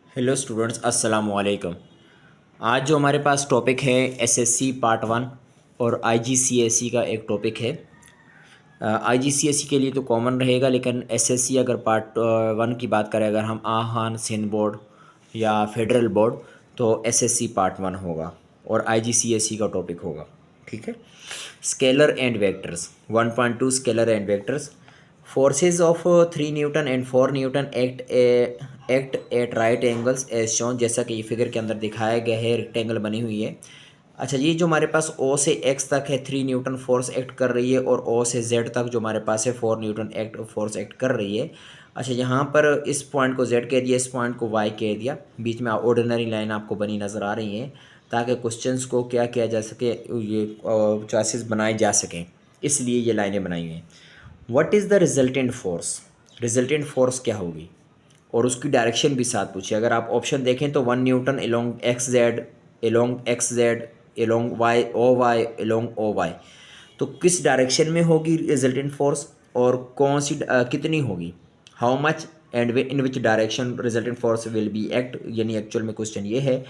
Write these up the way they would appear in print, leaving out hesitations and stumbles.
Hello students, अस्सलाम वालेकुम। आज जो हमारे पास टॉपिक है एसएससी पार्ट 1 और आईजीसीएसई का एक टॉपिक है। आईजीसीएसई के लिए तो कॉमन रहेगा, लेकिन एसएससी अगर पार्ट 1 की बात करें, अगर हम आहान सिंध बोर्ड या फेडरल बोर्ड, तो एसएससी पार्ट 1 होगा और आईजीसीएसई का टॉपिक होगा। ठीक है। Scalar and vectors 1.2 scalar and vectors. Forces of 3 newton and 4 newton act at right angles as shown, जैसा कि ये फिगर के अंदर दिखाया गया है, रेक्टेंगल बनी हुई है। अच्छा, ये जो हमारे पास ओ से एक्स तक है 3 न्यूटन फोर्स एक्ट कर रही है, और ओ से जेड तक जो हमारे पास है 4 न्यूटन फोर्स एक्ट कर रही है। अच्छा, यहाँ पर इस पॉइंट को जेड कह दिया, इस पॉइंट को वाई कह दिया, बीच में ऑर्डिनरी लाइन आपको बनी नज़र आ रही है, ताकि क्वेश्चंस को क्या किया जा सके, ये चॉइसेस बनाए जा सकें, इसलिए ये लाइनें बनाई हुई हैं। What is the resultant force? Resultant force क्या होगी, और उसकी डायरेक्शन भी साथ पूछिए। अगर आप ऑप्शन देखें तो 1 newton along X Z along Y along O Y, तो किस डायरेक्शन में होगी रिजल्टेंट फोर्स और कौन सी कितनी होगी, how much and in which direction resultant force will be act, यानी एक्चुअल में क्वेश्चन ये है।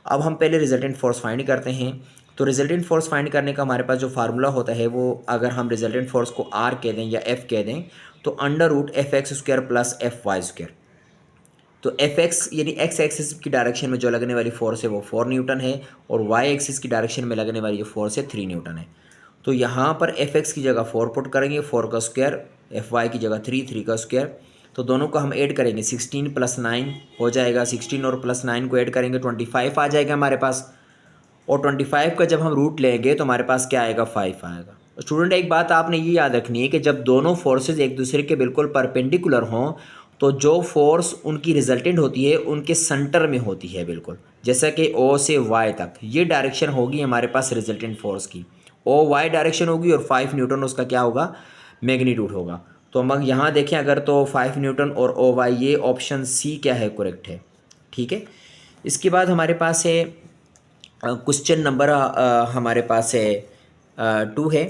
अब हम पहले रिजल्टेंट फोर्स फाइंड करते हैं। तो रिजल्टेंट फोर्स फाइंड करने का हमारे पास जो फार्मूला होता है, वो अगर हम रिजल्टेंट फोर्स को आर कह दें या एफ कह दें, तो under root F X square plus F Y square. तो एफ एक्स यानी एक्स एक्सिस की डायरेक्शन में जो लगने वाली फोर्स है वो 4 न्यूटन है, और वाई एक्सिस की डायरेक्शन में लगने वाली जो फोर्स है 3 न्यूटन है। तो यहाँ पर एफ एक्स की जगह 4 पुट करेंगे, 4 का स्क्वायर, एफ वाई की जगह 3 का स्क्वायर। तो दोनों को हम ऐड करेंगे, 16 + 9 हो जाएगा, 16 और +9 को ऐड करेंगे 25 आ जाएगा हमारे पास। और 25 का जब हम रूट लेंगे तो हमारे पास क्या आएगा, 5 आएगा। स्टूडेंट, एक बात आपने ये याद रखनी है कि जब दोनों फोर्सेस एक दूसरे के बिल्कुल परपेंडिकुलर हों, तो जो फोर्स उनकी रिजल्टेंट होती है उनके सेंटर में होती है, बिल्कुल जैसा कि ओ से वाई तक ये डायरेक्शन होगी हमारे पास रिजल्टेंट फोर्स की, ओ वाई डायरेक्शन होगी, और 5 न्यूटन उसका क्या होगा, मैग्नीट्यूड होगा। तो हम यहाँ देखें अगर, तो 5 न्यूटन और ओ वाई, ये ऑप्शन सी क्या है, करेक्ट है। ठीक है। इसके बाद हमारे पास है क्वेश्चन नंबर हमारे पास है 2 है।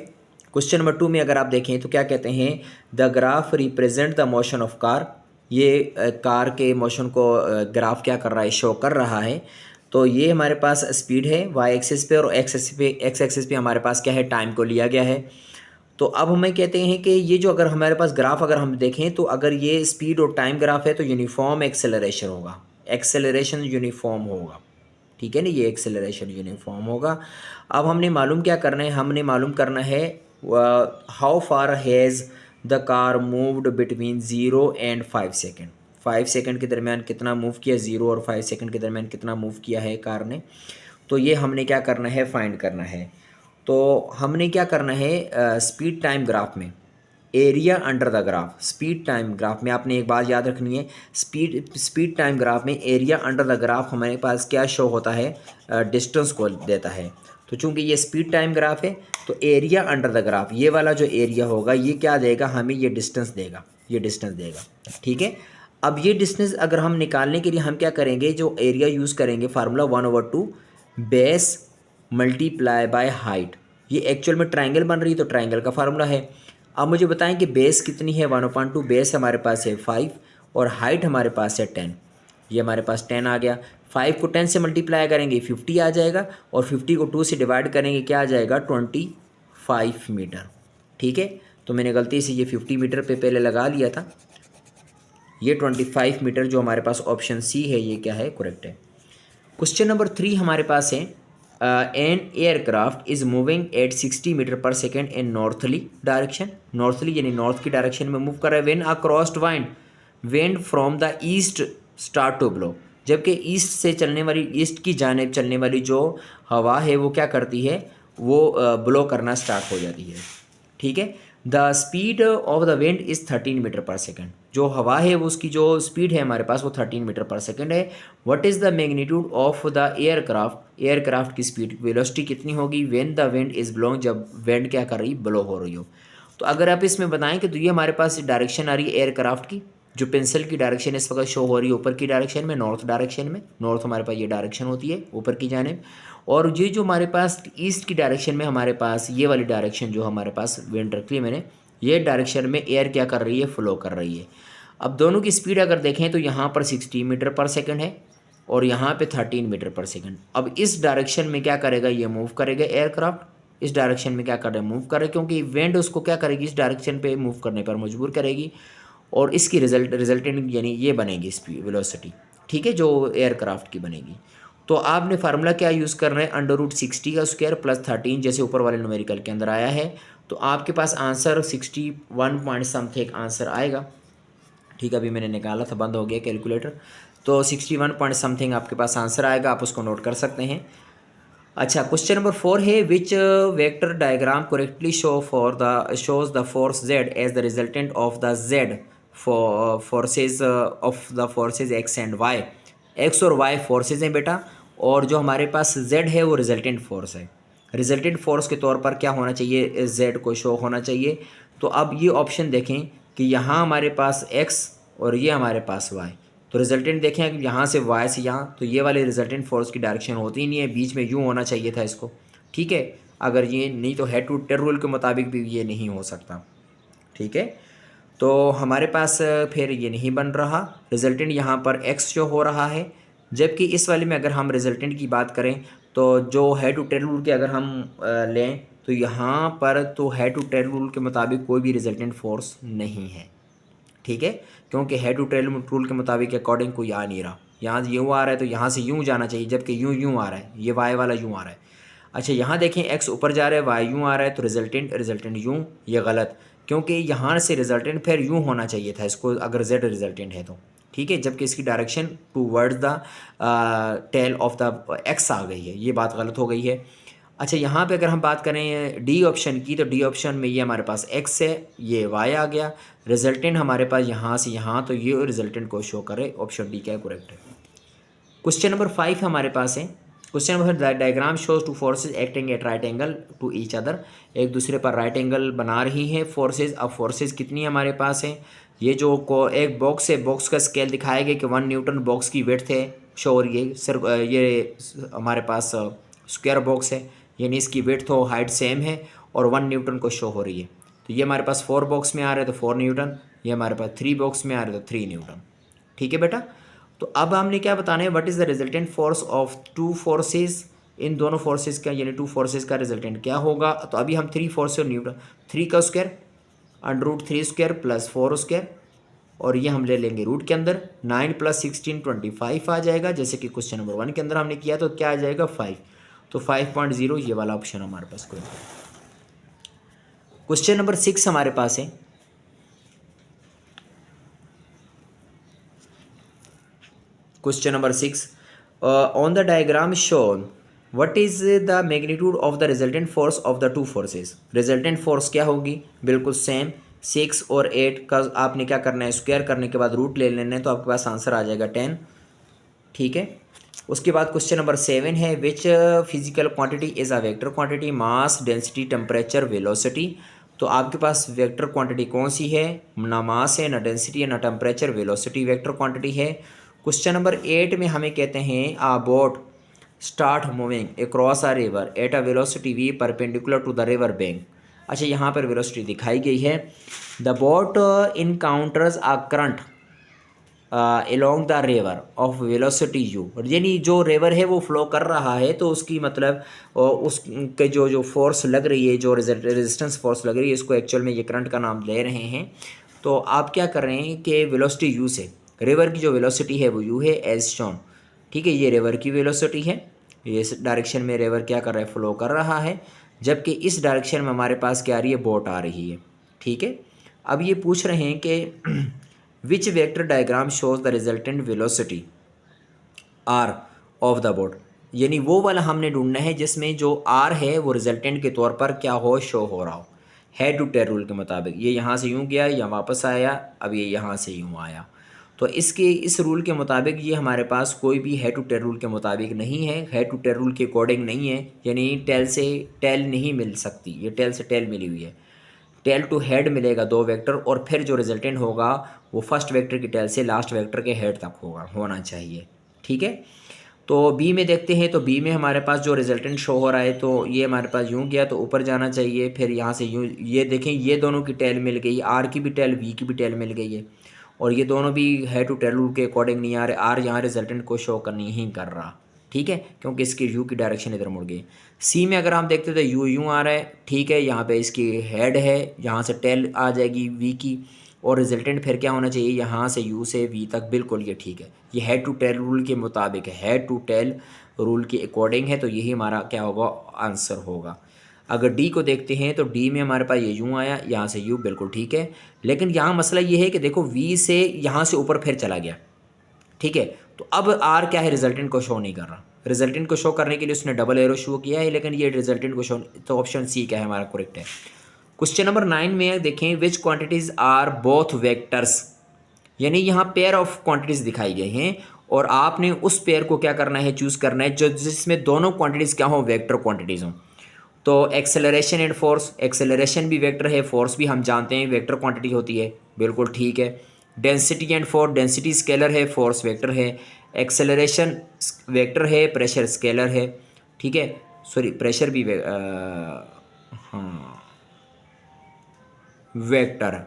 क्वेश्चन नंबर 2 में अगर आप देखें तो क्या कहते हैं, the graph represent the motion of car. ये कार के मोशन को ग्राफ क्या कर रहा है, शो कर रहा है। तो ये हमारे पास स्पीड है वाई एक्सिस पे, और एक्स एक्सिस पे हमारे पास क्या है, टाइम को लिया गया है। तो अब हमें कहते हैं कि ये जो अगर हमारे पास ग्राफ अगर हम देखें, तो अगर ये स्पीड और टाइम ग्राफ है तो यूनिफॉर्म एक्सेलरेशन होगा, एक्सेलरेशन यूनिफॉर्म होगा। ठीक है ना, ये एक्सेलरेशन यूनिफॉर्म होगा। अब हमने मालूम क्या करना है, हमने मालूम करना है how far has the car moved between 0 and 5 second. 5 second के दरमियान कितना मूव किया, 0 और 5 सेकेंड के दरमियान कितना मूव किया है कार ने। तो ये हमने क्या करना है, फाइंड करना है। तो हमने क्या करना है, स्पीड टाइम ग्राफ में area under the graph, speed time graph में आपने एक बात याद रखनी है, स्पीड टाइम ग्राफ में एरिया अंडर द ग्राफ हमारे पास क्या शो होता है, डिस्टेंस को देता है। तो चूंकि ये स्पीड टाइम ग्राफ है, तो एरिया अंडर द ग्राफ, ये वाला जो एरिया होगा ये क्या देगा हमें, ये डिस्टेंस देगा, ये डिस्टेंस देगा। ठीक है। अब ये डिस्टेंस अगर हम निकालने के लिए हम क्या करेंगे, जो एरिया यूज़ करेंगे, formula 1/2 base multiply by height. ये एक्चुअल में ट्राइंगल बन रही है, तो ट्राइंगल का फार्मूला है। अब मुझे बताएं कि बेस कितनी है, 1/2 बेस हमारे पास है 5, और हाइट हमारे पास है 10। ये हमारे पास 10 आ गया। 5 को 10 से मल्टीप्लाई करेंगे 50 आ जाएगा, और 50 को 2 से डिवाइड करेंगे क्या आ जाएगा, 25 मीटर। ठीक है। तो मैंने गलती से ये 50 मीटर पे पहले लगा लिया था, ये 25 मीटर जो हमारे पास ऑप्शन सी है ये क्या है, करेक्ट है। क्वेश्चन नंबर 3 हमारे पास है, an aircraft is moving at 60 metre per second in northerly direction. Northerly यानी नॉर्थ की डायरेक्शन में मूव कर रहा है, when across wind from the east start to blow. जबकि ईस्ट से चलने वाली, ईस्ट की जानिब चलने वाली जो हवा है वो क्या करती है, वो ब्लो करना स्टार्ट हो जाती है। ठीक है। The speed of the wind is 13 metre per second. जो हवा है वो उसकी जो स्पीड है हमारे पास वो 13 मीटर पर सेकेंड है। What is the magnitude of the aircraft, aircraft की स्पीड वेलोसिटी कितनी होगी, when the wind is blowing, जब विंड क्या कर रही, ब्लो हो रही हो। तो अगर आप इसमें बताएं कि तो ये हमारे पास डायरेक्शन आ रही है एयरक्राफ्ट की, जो पेंसिल की डायरेक्शन इस वक्त शो हो रही है ऊपर की डायरेक्शन में, नॉर्थ डायरेक्शन में, नॉर्थ हमारे पास ये डायरेक्शन होती है ऊपर की जानिब। और ये जो हमारे पास ईस्ट की डायरेक्शन में हमारे पास ये वाली डायरेक्शन जो हमारे पास विंड रखी है मैंने, ये डायरेक्शन में एयर क्या कर रही है, फ्लो कर रही है। अब दोनों की स्पीड अगर देखें तो यहाँ पर 60 मीटर पर सेकंड है, और यहाँ पे 13 मीटर पर सेकंड। अब इस डायरेक्शन में क्या करेगा, ये मूव करेगा एयरक्राफ्ट, इस डायरेक्शन में क्या करे, मूव करे, क्योंकि विंड उसको क्या करेगी, इस डायरेक्शन पे मूव करने पर मजबूर करेगी और इसकी रिजल्टेंट यानी ये बनेगी स्पीड वेलोसिटी, ठीक है, जो एयरक्राफ्ट की बनेगी। तो आपने फार्मूला क्या यूज़ करना है, अंडर रूट 60 का स्क्वायर प्लस 13, जैसे ऊपर वाले न्यूमेरिकल के अंदर आया है। तो आपके पास आंसर 61 पॉइंट समथिंग आंसर आएगा, ठीक है। अभी मैंने निकाला था, बंद हो गया कैलकुलेटर। तो 61 पॉइंट समथिंग आपके पास आंसर आएगा, आप उसको नोट कर सकते हैं। अच्छा, क्वेश्चन नंबर 4 है, which vector diagram correctly shows the force Z as the resultant of the Z forces of the forces X and Y. X और वाई फोर्सेज हैं बेटा, और जो हमारे पास जेड है वो रिजल्टेंट फोर्स है। रिजल्टेंट फोर्स के तौर पर क्या होना चाहिए, जेड को शो होना चाहिए। तो अब ये ऑप्शन देखें कि यहाँ हमारे पास एक्स और ये हमारे पास वाई, तो रिजल्टेंट देखें अगर यहाँ से वाई से यहाँ, तो ये वाले रिजल्टेंट फोर्स की डायरेक्शन होती ही नहीं है, बीच में यूँ होना चाहिए था इसको, ठीक है। अगर ये नहीं तो हेड टू टेल रूल के मुताबिक भी ये नहीं हो सकता, ठीक है। तो हमारे पास फिर ये नहीं बन रहा, रिजल्टेंट यहाँ पर एक्स जो हो रहा है। जबकि इस वाले में अगर हम रिजल्टेंट की बात करें तो जो हेड टू टेल रूल के अगर हम लें तो यहाँ पर तो हेड टू टेल रूल के मुताबिक कोई भी रिजल्टेंट फोर्स नहीं है, ठीक है, क्योंकि हेड टू टेल रूल के मुताबिक अकॉर्डिंग कोई आ नहीं रहा। यहाँ यूँ आ रहा है तो यहाँ से यूँ जाना चाहिए, जबकि यूँ आ रहा है, ये वाई वाला यूँ आ रहा है। अच्छा, यहाँ देखें एक्स ऊपर जा रहा है, वाई यूँ आ रहा है, तो रिजल्टेंट यूँ, ये गलत, क्योंकि यहाँ से रिजल्टेंट फिर यूँ होना चाहिए था इसको, अगर जेड रिजल्टेंट है तो, ठीक है, जबकि इसकी direction towards the tail of the X आ गई है, ये बात गलत हो गई है। अच्छा, यहाँ पे अगर हम बात करें डी ऑप्शन की, तो डी ऑप्शन में ये हमारे पास एक्स है, ये वाई आ गया, रिजल्टेंट हमारे पास यहाँ से यहाँ, तो ये रिजल्टेंट को शो करे, ऑप्शन डी क्या करेक्ट है। क्वेश्चन नंबर 5 हमारे पास है। Question number, diagram shows two forces acting at right angle to each other. एक दूसरे पर राइट एंगल बना रही हैं फोर्सेज। अब फोर्सेज कितनी हमारे पास हैं, ये जो एक बॉक्स है, बॉक्स का स्केल दिखाया गया कि 1 न्यूटन बॉक्स की विड्थ है शो हो रही है। सर ये हमारे पास स्क्वायर बॉक्स है, यानी इसकी विड्थ हो हाइट सेम है और 1 न्यूटन को शो हो रही है। तो ये हमारे पास 4 बॉक्स में आ रहा है तो 4 न्यूटन, ये हमारे पास 3 बॉक्स में आ रहा है तो 3 न्यूटन, ठीक है बेटा। तो अब हमने क्या बताना है, what is the resultant force of two forces, इन दोनों फोर्सेज का यानी 2 फोर्सेज का रिजल्टेंट क्या होगा। तो अभी हम 3 फोर्स और न्यूटन, 3 का स्क्वायर √3 स्क्वायर प्लस 4 स्क्वायर, और ये हम ले लेंगे रूट के अंदर, 9 + 16 25 आ जाएगा, जैसे कि क्वेश्चन नंबर 1 के अंदर हमने किया। तो क्या आ जाएगा 5, तो 5.0 ये वाला ऑप्शन हमारे पास कोई। क्वेश्चन नंबर 6 हमारे पास है। Question number 6, on the diagram shown what is the magnitude of the resultant force of the 2 forces. Resultant force क्या होगी, बिल्कुल सेम, 6 और 8 का आपने क्या करना है, स्क्वायर करने के बाद रूट ले लेना है, तो आपके पास आंसर आ जाएगा 10, ठीक है। उसके बाद क्वेश्चन नंबर 7 है, which physical quantity is a vector quantity, mass density temperature velocity. तो आपके पास वेक्टर क्वांटिटी कौन सी है, ना मास है, ना डेंसिटी है, ना टेम्परेचर, वेलोसिटी वेक्टर क्वांटिटी है। क्वेश्चन नंबर 8 में हमें कहते हैं a boat start moving across a river at a velocity v perpendicular to the river bank. अच्छा, यहाँ पर वेलोसिटी दिखाई गई है। The boat encounters a current along the river of velocity u, यानी जो रिवर है वो फ्लो कर रहा है, तो उसकी मतलब उसके जो फोर्स लग रही है, जो रेजिस्टेंस फोर्स लग रही है, इसको एक्चुअल में ये करंट का नाम ले रहे हैं। तो आप क्या कर रहे हैं कि वेलोसिटी यू से, रिवर की जो वेलोसिटी है वो यू है एज शोन, ठीक है, ये रिवर की वेलोसिटी है, ये इस डायरेक्शन में रिवर क्या कर रहा है, फ्लो कर रहा है, जबकि इस डायरेक्शन में हमारे पास क्या आ रही है, बोट आ रही है, ठीक है। अब ये पूछ रहे हैं कि which vector diagram shows the resultant velocity R of the boat, यानी वो वाला हमने ढूंढना है जिसमें जो आर है वो रिजल्टेंट के तौर पर क्या हो, शो हो रहा हो हेड टू टेल रूल के मुताबिक। ये यहाँ से यूँ गया, यहाँ वापस आया, अब ये यहाँ से यूँ आया, तो इस रूल के मुताबिक ये हमारे पास कोई भी हेड टू टेल रूल के मुताबिक नहीं है, हेड टू टेल रूल के अकॉर्डिंग नहीं है, यानी टेल से टेल नहीं मिल सकती, ये टेल से टेल मिली हुई है। टेल टू हेड मिलेगा 2 वेक्टर, और फिर जो रिजल्टेंट होगा वो फर्स्ट वेक्टर की टेल से लास्ट वेक्टर के हेड तक होना चाहिए, ठीक है। तो बी में देखते हैं, तो बी में हमारे पास जो रिजल्टेंट शो हो रहा है, तो ये हमारे पास यूँ गया तो ऊपर जाना चाहिए, फिर यहाँ से यूँ, ये देखें ये दोनों की टेल मिल गई, आर की भी टेल वी की भी टेल मिल गई है, और ये दोनों भी है टू टेल रूल के अकॉर्डिंग नहीं आ रहे। आर यहाँ रिजल्टेंट को शो कर नहीं कर रहा, ठीक है, क्योंकि इसकी यू की डायरेक्शन इधर मुड़ गई। सी में अगर हम देखते तो यू यूँ आ रहा है, ठीक है, यहाँ पे इसकी हेड है, यहाँ से टेल आ जाएगी वी की, और रिजल्टेंट फिर क्या होना चाहिए, यहाँ से यू से वी तक, बिल्कुल ये ठीक है, ये हेड टू टेल रूल के मुताबिक है, हेड टू टेल रूल के अकॉर्डिंग है, तो यही हमारा क्या होगा, आंसर होगा। अगर डी को देखते हैं तो डी में हमारे पास ये यूँ आया, यहाँ से यू, बिल्कुल ठीक है, लेकिन यहाँ मसला ये है कि देखो वी से यहाँ से ऊपर फिर चला गया, ठीक है, तो अब आर क्या है, रिजल्टेंट को शो नहीं कर रहा। रिजल्टेंट को शो करने के लिए उसने डबल एरो शो किया है, लेकिन ये रिजल्टेंट को शो, तो ऑप्शन सी क्या है हमारा करेक्ट है। क्वेश्चन नंबर 9 में देखें, विच क्वांटिटीज़ आर बोथ वेक्टर्स, यानी यहाँ पेयर ऑफ क्वांटिटीज़ दिखाई गई हैं और आपने उस पेयर को क्या करना है, चूज़ करना है जो जिसमें दोनों क्वांटिटीज़ क्या हो, वेक्टर क्वांटिटीज़ हों। तो एक्सेलरेशन एंड फोर्स, एक्सेलरेशन भी वेक्टर है, फोर्स भी हम जानते हैं वेक्टर क्वांटिटी होती है, बिल्कुल ठीक है। Density and force, density scalar है, फोर्स वेक्टर है, एक्सेलरेशन वेक्टर है, प्रेशर स्केलर है, ठीक है, सॉरी प्रेशर भी हाँ वेक्टर,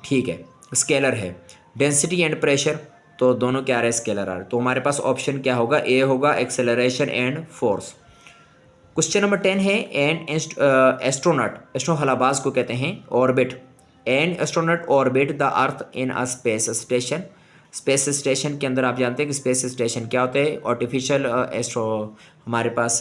ठीक है, स्केलर है। डेंसिटी एंड प्रेशर, तो दोनों क्या आ रहे हैं, स्केलर आ रहे हैं, तो हमारे पास ऑप्शन क्या होगा, ए होगा, acceleration and force. Question number 10 है, एन एस्ट्रोनॉट, एस्ट्रो हलाबाज को कहते हैं, orbit, an astronaut orbit the earth in a space station. Space station के अंदर आप जानते हैं कि स्पेस स्टेशन क्या होता है, आर्टिफिशियल एस्ट्रो हमारे पास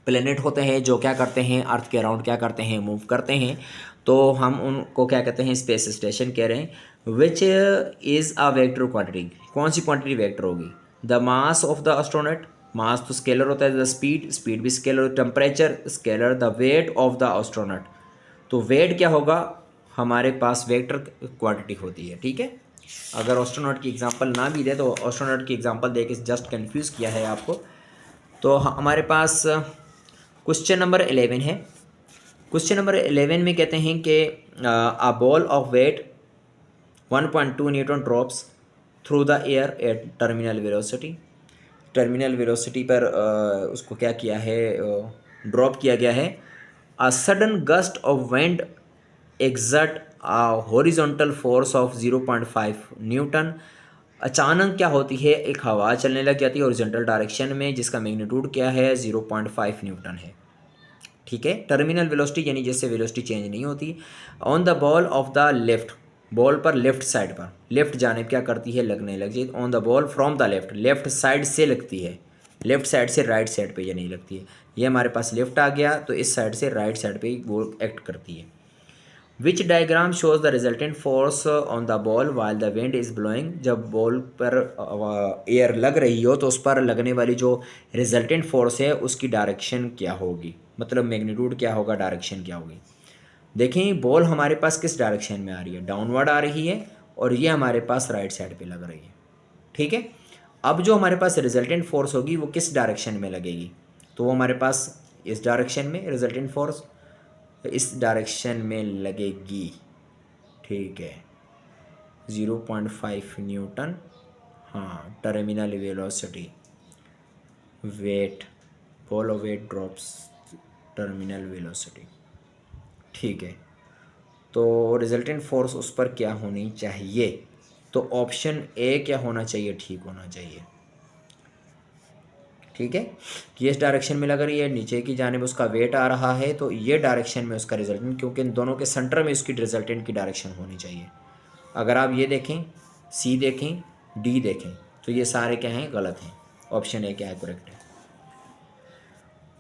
प्लेनेट होते हैं जो क्या करते हैं, अर्थ के अराउंड क्या करते हैं, मूव करते हैं, तो हम उनको क्या कहते हैं, स्पेस स्टेशन कह रहे हैं। Which is a vector quantity, कौन सी क्वांटिटी वेक्टर होगी, the mass of the astronaut, mass तो स्केलर होता है, द स्पीड, स्पीड भी scalar, temperature scalar, the weight of the astronaut, तो वेट क्या होगा, हमारे पास वेक्टर क्वांटिटी होती है, ठीक है। अगर एस्ट्रोनॉट की एग्जांपल ना भी दे तो एस्ट्रोनॉट की एग्जांपल दे के जस्ट कंफ्यूज किया है आपको। तो हमारे पास क्वेश्चन नंबर 11 है। क्वेश्चन नंबर 11 में कहते हैं कि a ball of weight 1.2 newton drops through the air at terminal velocity, terminal velocity पर उसको क्या किया है, ड्रॉप किया गया है। A sudden gust of wind exert a horizontal force of 0.5 newton, अचानक क्या होती है, एक हवा चलने लग जाती है हॉरिजॉन्टल डायरेक्शन में जिसका मैग्नीट्यूड क्या है, 0.5 न्यूटन है, ठीक है। टर्मिनल वेलोसिटी यानी जैसे वेलोसिटी चेंज नहीं होती। On the ball of the left, ball पर लेफ्ट साइड पर, लेफ्ट जानिब क्या करती है, लगने लग जाती। On the ball from the left, left side से लगती है, लेफ्ट साइड से राइट साइड पे ये नहीं लगती है, ये हमारे पास लेफ्ट आ गया तो इस साइड से राइट साइड पे वो एक्ट करती है। Which diagram shows the resultant force on the ball while the wind is blowing, जब बॉल पर एयर लग रही हो तो उस पर लगने वाली जो रिजल्टेंट फोर्स है उसकी डायरेक्शन क्या होगी, मतलब मैग्नीट्यूड क्या होगा, डायरेक्शन क्या होगी। देखें बॉल हमारे पास किस डायरेक्शन में आ रही है, डाउनवर्ड आ रही है, और ये हमारे पास राइट साइड पे लग रही है, ठीक है। अब जो हमारे पास रिजल्टेंट फोर्स होगी वो किस डायरेक्शन में लगेगी, तो वो हमारे पास इस डायरेक्शन में रिजल्टेंट फोर्स इस डायरेक्शन में लगेगी, ठीक है, 0.5 न्यूटन, हाँ, terminal velocity, weight, ball of weight drops terminal velocity, ठीक है, तो रिजल्टेंट फोर्स उस पर क्या होनी चाहिए, तो ऑप्शन ए क्या होना चाहिए, ठीक होना चाहिए, ठीक है, कि इस डायरेक्शन में लग रही है, नीचे की जानिब उसका वेट आ रहा है, तो ये डायरेक्शन में उसका रिजल्टेंट, क्योंकि इन दोनों के सेंटर में उसकी रिजल्टेंट की डायरेक्शन होनी चाहिए। अगर आप ये देखें, सी देखें, डी देखें, तो ये सारे क्या हैं, गलत हैं, ऑप्शन ए क्या है, करेक्ट है।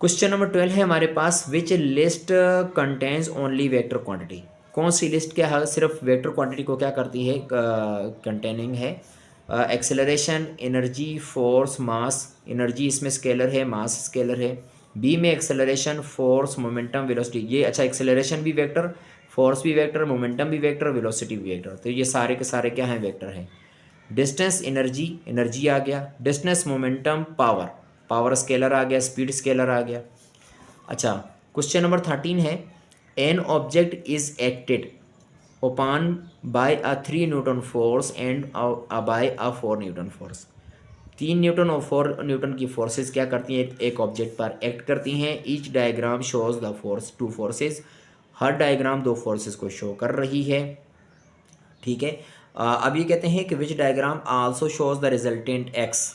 क्वेश्चन नंबर 12 है हमारे पास, which list contains only vector quantity, कौन सी लिस्ट क्या है, सिर्फ वेक्टर क्वांटिटी को क्या करती है, कंटेनिंग है। एक्सेलरेशन, एनर्जी, फोर्स, मास, एनर्जी इसमें स्केलर है, मास स्केलर है। बी में एक्सेलरेशन, फोर्स, मोमेंटम, वेलोसिटी, ये अच्छा एक्सेलरेशन भी वेक्टर, फोर्स भी वेक्टर, मोमेंटम भी वेक्टर, वेलोसिटी भी वेक्टर, तो ये सारे के सारे क्या हैं, वेक्टर हैं। डिस्टेंस, एनर्जी, एनर्जी आ गया, distance, momentum, power, power scalar आ गया, स्पीड स्केलर आ गया। अच्छा, क्वेश्चन नंबर 13 है, an object is acted upon by a 3 newton force and by a 4 newton force, 3 newton और 4 न्यूटन की फोर्सेस क्या करती हैं, एक ऑब्जेक्ट पर एक्ट करती हैं। Each diagram shows the force, 2 forces, her diagram 2 forces को शो कर रही है, ठीक है। अब ये कहते हैं कि which diagram also shows the resultant X,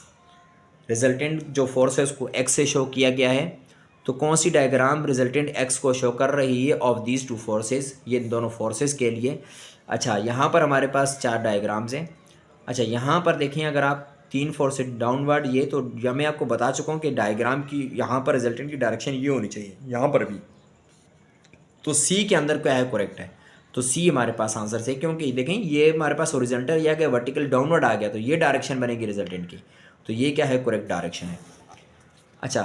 resultant जो फोर्स है उसको एक्स से शो किया गया है। तो कौन सी डायग्राम रिजल्टेंट एक्स को शो कर रही है ऑफ दीज टू फोर्सेस, ये दोनों फोर्सेस के लिए। अच्छा, यहाँ पर हमारे पास 4 डायग्राम्स हैं। अच्छा, यहाँ पर देखें अगर आप 3 फोर्सेस डाउनवर्ड, ये तो या मैं आपको बता चुका हूँ कि डायग्राम की यहाँ पर रिजल्टेंट की डायरेक्शन ये होनी चाहिए, यहाँ पर भी। तो सी के अंदर क्या है करेक्ट है, तो सी हमारे पास आंसर से, क्योंकि देखें ये हमारे पास ओरिजेंटल या क्या वर्टिकल डाउनवर्ड आ गया, तो ये डायरेक्शन बनेगी रिजल्टेंट की, तो ये क्या है करेक्ट डायरेक्शन है। अच्छा,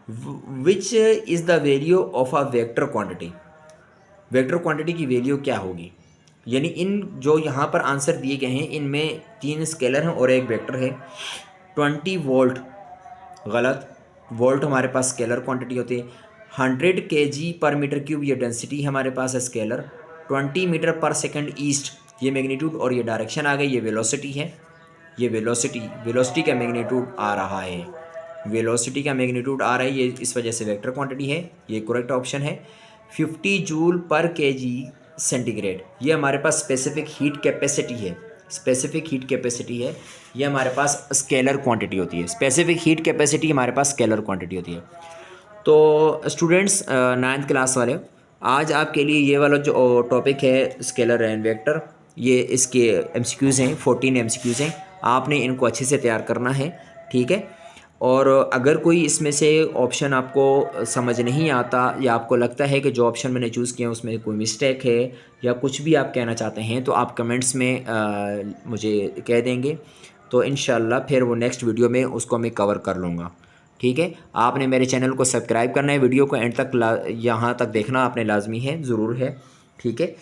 which is the value of a vector quantity, vector quantity की वैल्यू क्या होगी। यानी इन जो यहाँ पर आंसर दिए गए हैं इनमें 3 स्केलर हैं और एक वेक्टर है। 20 वोल्ट गलत, वोल्ट हमारे पास स्केलर क्वांटिटी होती है। 100 kg पर मीटर क्यूब ये डेंसिटी हमारे पास है स्केलर। 20 मीटर पर सेकंड ईस्ट ये मैग्नीट्यूड, और ये डायरेक्शन आ गई, ये वेलोसिटी है। ये वेलोसिटी का मैग्नीट्यूड आ रहा है, वेलोसिटी का मैग्नीट्यूड आ रहा है, ये इस वजह से वेक्टर क्वांटिटी है, ये करेक्ट ऑप्शन है। 50 जूल पर केजी सेंटीग्रेड ये हमारे पास स्पेसिफिक हीट कैपेसिटी है, स्पेसिफिक हीट कैपेसिटी है, ये हमारे पास स्केलर क्वांटिटी होती है। स्पेसिफिक हीट कैपेसिटी हमारे पास स्केलर क्वांटिटी होती है। तो स्टूडेंट्स 9th क्लास वाले, आज आपके लिए ये वाला जो टॉपिक है स्केलर एंड वेक्टर, ये इसके एमसीक्यूज़ हैं, 14 एमसीक्यूज़ हैं, आपने इनको अच्छे से तैयार करना है, ठीक है। और अगर कोई इसमें से ऑप्शन आपको समझ नहीं आता या आपको लगता है कि जो ऑप्शन मैंने चूज़ किया उसमें कोई मिस्टेक है या कुछ भी आप कहना चाहते हैं, तो आप कमेंट्स में मुझे कह देंगे, तो इंशाल्लाह फिर वो नेक्स्ट वीडियो में उसको मैं कवर कर लूँगा, ठीक है। आपने मेरे चैनल को सब्सक्राइब करना है, वीडियो को एंड तक यहाँ तक देखना आपने लाजमी है, ज़रूर है, ठीक है।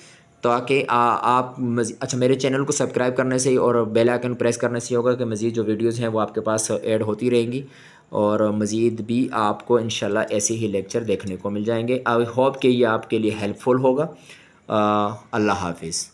ताकि आप अच्छा, मेरे चैनल को सब्सक्राइब करने से और बेल आइकन प्रेस करने से होगा कि मज़ीद जो वीडियोज़ हैं वो आपके पास ऐड होती रहेंगी, और मज़ीद भी आपको इंशाल्लाह ऐसे ही लेक्चर देखने को मिल जाएंगे। आई होप कि ये आपके लिए हेल्पफुल होगा। अल्लाह हाफिज़।